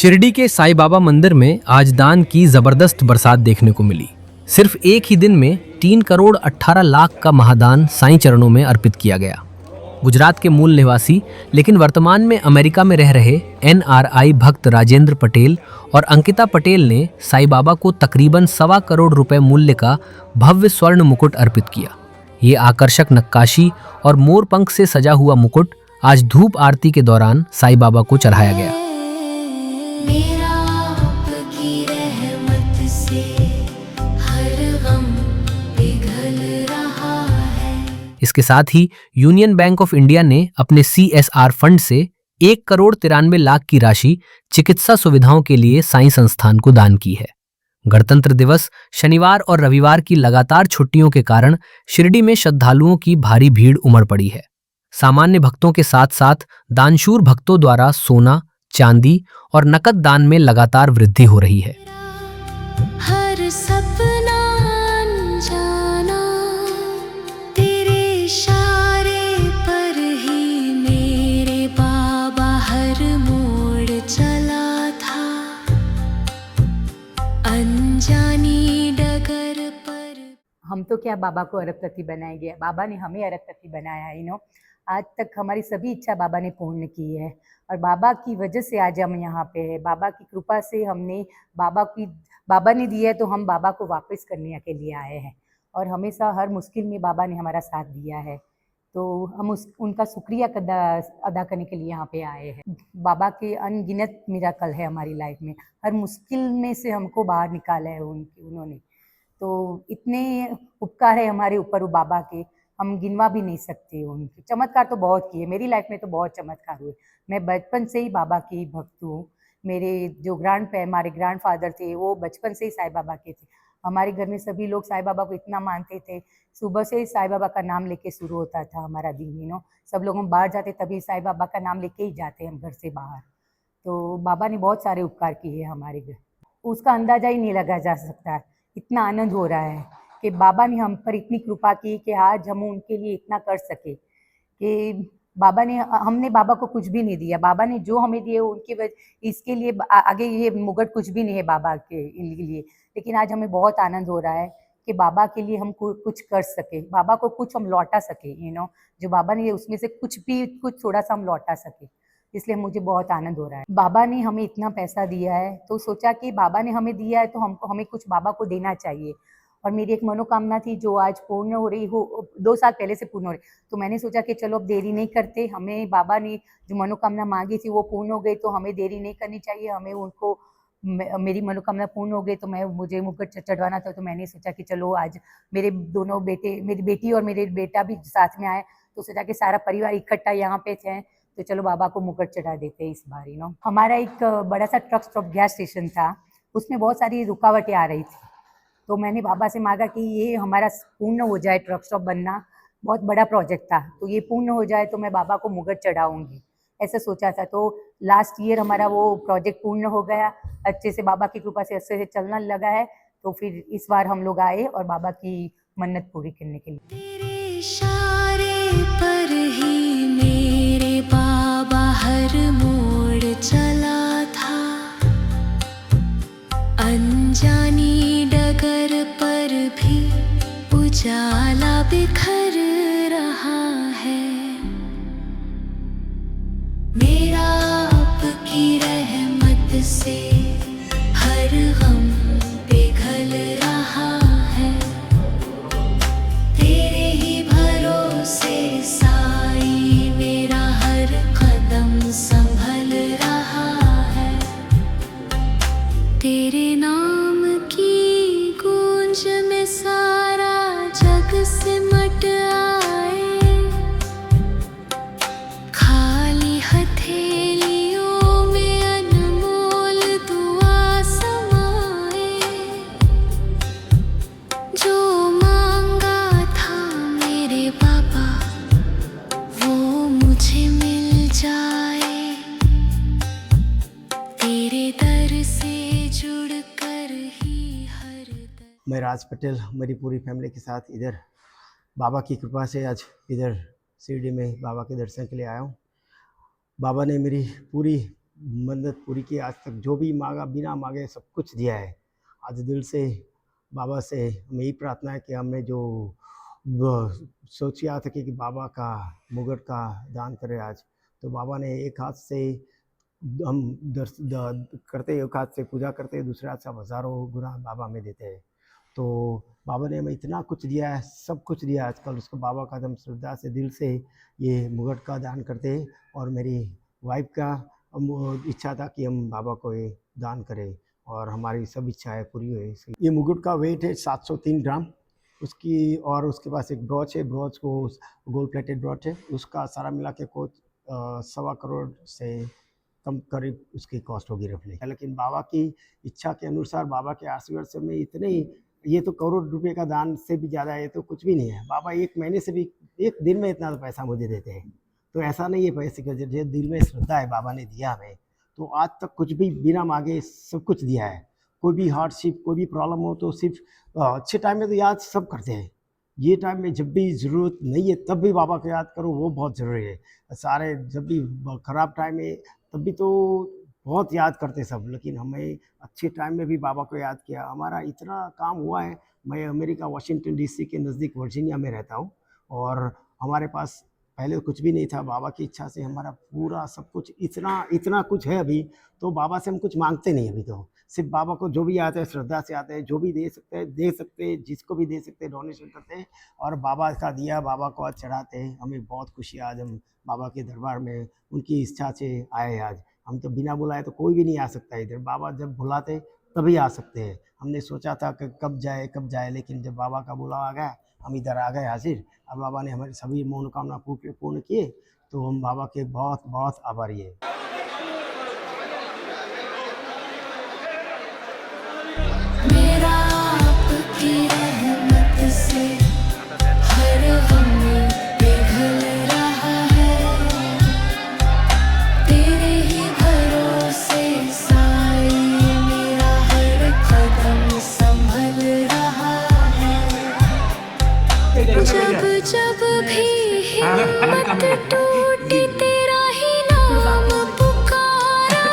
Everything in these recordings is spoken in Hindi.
शिरडी के साईं बाबा मंदिर में आज दान की जबरदस्त बरसात देखने को मिली। सिर्फ एक ही दिन में 3 करोड़ 18 लाख का महादान साईं चरणों में अर्पित किया गया। गुजरात के मूल निवासी लेकिन वर्तमान में अमेरिका में रह रहे NRI भक्त राजेंद्र पटेल और अंकिता पटेल ने साईं बाबा को तकरीबन 1.25 करोड़ रुपए मूल्य का भव्य स्वर्ण मुकुट अर्पित किया। ये आकर्षक नक्काशी और मोर पंख से सजा हुआ मुकुट आज धूप आरती के दौरान साईं बाबा को चढ़ाया गया। मेरा आपकी रहमत से हर गम पिघल रहा है। इसके साथ ही यूनियन बैंक ऑफ इंडिया ने अपने CSR फंड से 1 करोड़ 93 लाख की राशि चिकित्सा सुविधाओं के लिए साईं संस्थान को दान की है। गणतंत्र दिवस, शनिवार और रविवार की लगातार छुट्टियों के कारण शिरडी में श्रद्धालुओं की भारी भीड़ उमड़ पड़ी है। सामान्य भक्तों के साथ साथ दानशूर भक्तों द्वारा सोना, चांदी और नकद दान में लगातार वृद्धि हो रही है। हर सपना अनजाना तेरे इशारे पर ही मेरे बाबा हर मोड़ चला था। अनजानी डगर पर हम तो क्या बाबा को अरबपति बनाया गया, बाबा ने हमें अरबपति बनाया है। आज तक हमारी सभी इच्छा बाबा ने पूर्ण की है और बाबा की वजह से आज हम यहाँ पे हैं। बाबा की कृपा से हमने बाबा ने दिया है तो हम बाबा को वापस करने के लिए आए हैं और हमेशा हर मुश्किल में बाबा ने हमारा साथ दिया है, तो हम उनका शुक्रिया अदा करने के लिए यहाँ पे आए हैं। बाबा के अनगिनत मिराकल है हमारी लाइफ में, हर मुश्किल में से हमको बाहर निकाला है उन्होंने। तो इतने उपकार है हमारे ऊपर वो बाबा के, हम गिनवा भी नहीं सकते। उनके चमत्कार तो बहुत किए, मेरी लाइफ में तो बहुत चमत्कार हुए। मैं बचपन से ही बाबा की भक्त हूँ। मेरे जो हमारे ग्रैंडफादर थे वो बचपन से ही साईं बाबा के थे। हमारे घर में सभी लोग साईं बाबा को इतना मानते थे, सुबह से ही साईं बाबा का नाम लेके शुरू होता था हमारा दिन। सब लोग हम बाहर जाते तभी साईं बाबा का नाम लेके ही जाते हम घर से बाहर। तो बाबा ने बहुत सारे उपकार किए हमारे घर, उसका अंदाजा ही नहीं लगा जा सकता। इतना आनंद हो रहा है कि बाबा ने हम पर इतनी कृपा की कि आज हम उनके लिए इतना कर सके कि हमने बाबा को कुछ भी नहीं दिया। बाबा ने जो हमें दिए उनकी वजह, इसके लिए आगे ये मुकुट कुछ भी नहीं है बाबा के लिए। लेकिन आज हमें बहुत आनंद हो रहा है कि बाबा के लिए हम कुछ कर सके, बाबा को कुछ हम लौटा सके। जो बाबा ने उसमें से कुछ थोड़ा सा हम लौटा सके, इसलिए मुझे बहुत आनंद हो रहा है। बाबा ने हमें इतना पैसा दिया है तो सोचा कि बाबा ने हमें दिया है तो हमें कुछ बाबा को देना चाहिए। और मेरी एक मनोकामना थी जो आज पूर्ण हो रही हो, 2 साल पहले से पूर्ण हो रही। तो मैंने सोचा कि चलो अब देरी नहीं करते, हमें बाबा ने जो मनोकामना मांगी थी वो पूर्ण हो गई तो हमें देरी नहीं करनी चाहिए। हमें उनको मेरी मनोकामना पूर्ण हो गई तो मुझे मुकुट चढ़वाना था। तो मैंने सोचा कि चलो आज मेरे दोनों बेटे, मेरी बेटी और मेरे बेटा भी साथ में आए, तो सोचा कि सारा परिवार इकट्ठा यहाँ पे थे तो चलो बाबा को मुकुट चढ़ा देते इस बार। हमारा एक बड़ा सा ट्रक स्टॉप गैस स्टेशन था, उसमें बहुत सारी रुकावटें आ रही थी। तो मैंने बाबा से मांगा कि ये हमारा पूर्ण हो जाए, ट्रक स्टॉप बनना बहुत बड़ा प्रोजेक्ट था, तो ये पूर्ण हो जाए तो मैं बाबा को मुकुट चढ़ाऊंगी, ऐसा सोचा था। तो लास्ट ईयर हमारा वो प्रोजेक्ट पूर्ण हो गया, अच्छे से बाबा की कृपा से अच्छे से चलना लगा है। तो फिर इस बार हम लोग आए और बाबा की मन्नत पूरी करने के लिए। तेरे इशारे पर ही मेरे बाबा हर मोड़ चला था। अनजानी डगर पर भी उजाला बिखर रहा है। मेरा आपकी रहमत से हर गम पिघल रहा है। तेरे ही भरोसे साईं मेरा हर कदम संभल रहा है। तेरे नाम की गूंज में सारा जग सिमट आए। खाली हथेलियों में अनमोल दुआ समाए। जो मांगा था मेरे बाबा वो मुझे मिल जाए। तेरे दर से जुड़कर ही हर मैं राज पटेल मेरी पूरी फैमिली के साथ इधर बाबा की कृपा से आज इधर शिरडी में बाबा के दर्शन के लिए आया हूँ। बाबा ने मेरी पूरी मन्नत पूरी की आज तक, जो भी मांगा बिना मांगे सब कुछ दिया है। आज दिल से बाबा से मेरी प्रार्थना है कि हमने जो सोचा था कि बाबा का मुगट का दान करें आज, तो बाबा ने एक हाथ से हम करते एक हाथ से पूजा करते, दूसरे हाथ से हम हज़ारों गुना बाबा में देते हैं। तो बाबा ने हमें इतना कुछ दिया है, सब कुछ दिया है। आजकल उसको बाबा का हम श्रद्धा से दिल से ये मुगट का दान करते हैं। और मेरी वाइफ का इच्छा था कि हम बाबा को ये दान करें और हमारी सब इच्छाएं पूरी हुई। ये मुगट का वेट है 703 ग्राम उसकी, और उसके पास एक ब्रॉच है, ब्रॉच को गोल्ड प्लेटेड ब्रॉच है, उसका सारा मिला के कुछ 1.25 करोड़ से कम करीब उसकी कॉस्ट होगी रफली। लेकिन बाबा की इच्छा के अनुसार, बाबा के आशीर्वाद से मैं इतने, ये तो करोड़ रुपए का दान से भी ज़्यादा है, तो कुछ भी नहीं है। बाबा एक महीने से भी, एक दिन में इतना पैसा मुझे देते हैं। तो ऐसा नहीं है पैसे का, जो दिल में श्रद्धा है बाबा ने दिया हमें, तो आज तक कुछ भी बिना मांगे सब कुछ दिया है। कोई भी हार्डशिप, कोई भी प्रॉब्लम हो तो सिर्फ अच्छे टाइम में तो याद सब करते हैं, ये टाइम में जब भी ज़रूरत नहीं है तब भी बाबा को याद करो, वो बहुत ज़रूरी है। सारे जब भी ख़राब टाइम है तब भी तो बहुत याद करते सब, लेकिन हमें अच्छे टाइम में भी बाबा को याद किया। हमारा इतना काम हुआ है, मैं अमेरिका वाशिंगटन डीसी के नज़दीक वर्जीनिया में रहता हूँ, और हमारे पास पहले कुछ भी नहीं था। बाबा की इच्छा से हमारा पूरा सब कुछ इतना कुछ है अभी। तो बाबा से हम कुछ मांगते नहीं अभी, तो सिर्फ बाबा को जो भी आता है श्रद्धा से आता है, जो भी दे सकते हैं, जिसको भी दे सकते हैं डोनेशन करते हैं, और बाबा का दिया बाबा को आज चढ़ाते हैं। हमें बहुत खुशी है आज हम बाबा के दरबार में उनकी इच्छा से आए। आज हम तो बिना बुलाए तो कोई भी नहीं आ सकता इधर, बाबा जब बुलाते तभी आ सकते हैं। हमने सोचा था कि कब जाए, लेकिन जब बाबा का बुलावा आ गया हम इधर आ गए हाजिर। अब बाबा ने हमारी सभी मनोकामना पूर्ण किए, तो हम बाबा के बहुत बहुत आभारी है। मेरा आपकी रहमत से हर गम पिघल रहा है, तेरे ही भरोसे साई मेरा हर कदम संभल रहा है। जब भी हिम्मत टूटी तेरा ही नाम पुकारा,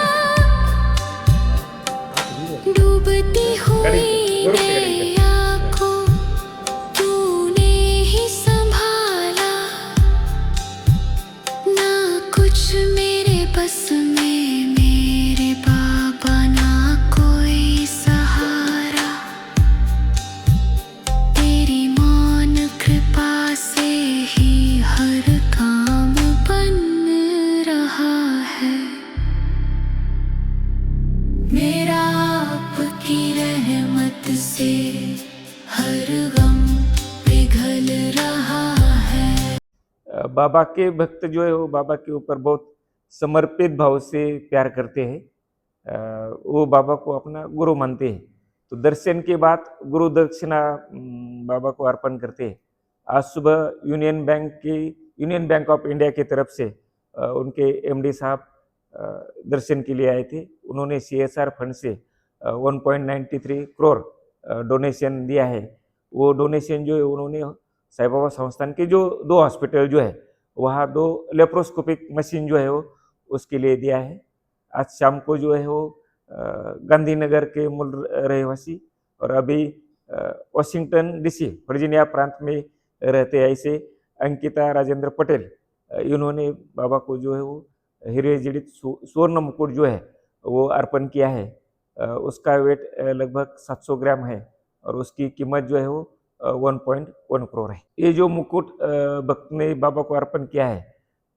डूबती हुई नैया को तूने ही संभाला, ना कुछ मेरे बस में मेरे बाबा, ना कोई सहारा, तेरी मौन कृपा से ही हर काम बन रहा है। मेरा आपकी रहमत से हर गम पिघल रहा है। बाबा के भक्त जो है वो बाबा के ऊपर बहुत समर्पित भाव से प्यार करते हैं। वो बाबा को अपना गुरु मानते हैं। तो दर्शन के बाद गुरु दक्षिणा बाबा को अर्पण करते हैं। आज सुबह यूनियन बैंक ऑफ इंडिया की तरफ से उनके एमडी साहब दर्शन के लिए आए थे। उन्होंने CSR फंड से 1.93 करोड़ डोनेशन दिया है। वो डोनेशन जो है उन्होंने साईं बाबा संस्थान के जो 2 हॉस्पिटल जो है वहाँ 2 लेप्रोस्कोपिक मशीन जो है वो उसके लिए दिया है। आज शाम को जो है वो गांधीनगर के मूल रहवासी और अभी वाशिंगटन DC वर्जीनिया प्रांत में रहते ऐसे अंकिता राजेंद्र पटेल, इन्होंने बाबा को जो है वो हीरे जड़ित स्वर्ण मुकुट जो है वो अर्पण किया है। उसका वेट लगभग 700 ग्राम है और उसकी कीमत जो है वो 1.1 करोड़ है। ये जो मुकुट भक्त ने बाबा को अर्पण किया है,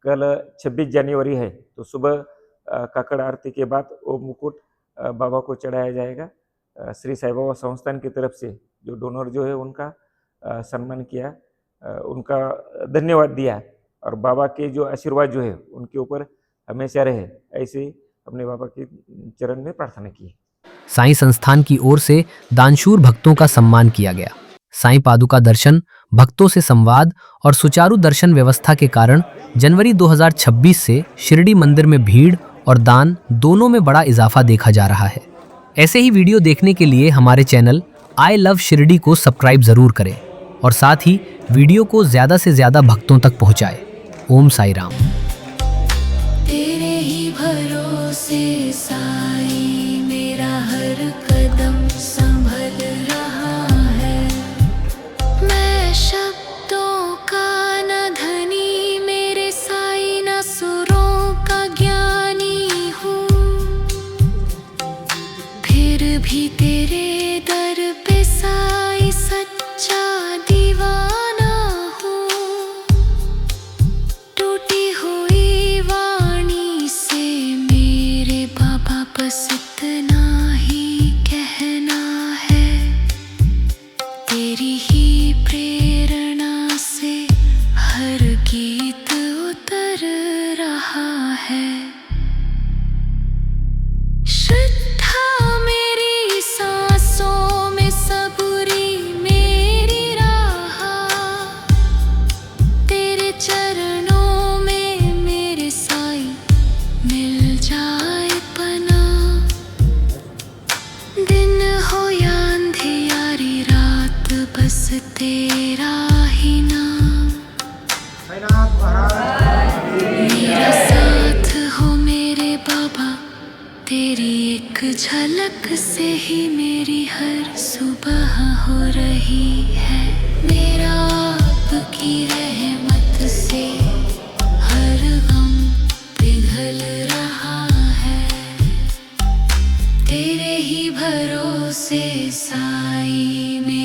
कल 26 जनवरी है, तो सुबह काकड़ आरती के बाद वो मुकुट बाबा को चढ़ाया जाएगा। श्री साईं बाबा संस्थान की तरफ से जो डोनर जो है उनका सम्मान किया, उनका धन्यवाद दिया, और बाबा के जो आशीर्वाद जो है उनके ऊपर हमेशा रहे, ऐसे अपने बाबा के चरण में प्रार्थना की। साईं संस्थान की ओर से दानशूर भक्तों का सम्मान किया गया। साईं पादुका दर्शन, भक्तों से संवाद और सुचारू दर्शन व्यवस्था के कारण जनवरी 2026 से शिरडी मंदिर में भीड़ और दान दोनों में बड़ा इजाफा देखा जा रहा है। ऐसे ही वीडियो देखने के लिए हमारे चैनल आई लव शिरडी को सब्सक्राइब जरूर करें और साथ ही वीडियो को ज्यादा से ज्यादा भक्तों तक पहुंचाएं। ओम साई राम। तेरे ही भरोसे हर कदम संभल रहा है। मैं शब्दों का न धनी, मेरे साई न सुरों का ज्ञानी हूँ, फिर भी तेरे दर पे साई सच्चा दीवाना हूँ। टूटी हुई वाणी से मेरे बाबा बस इतना ही कहना है, तेरी ही प्रेरणा से हर गीत उतर रहा है। श्रद्धा मेरी सांसों में सबूरी मेरी राह, तेरे चरणों में मेरे साई मिल जाए पना। दिन हो या अंधियारी रात, बस तेरा ही नाम। मेरा साथ हो मेरे बाबा, तेरी एक झलक से ही मेरी हर सुबह हो रही है। मेरा आपकी रहमत से हर गम पिघल रहा है, तेरे ही भरोसे साई में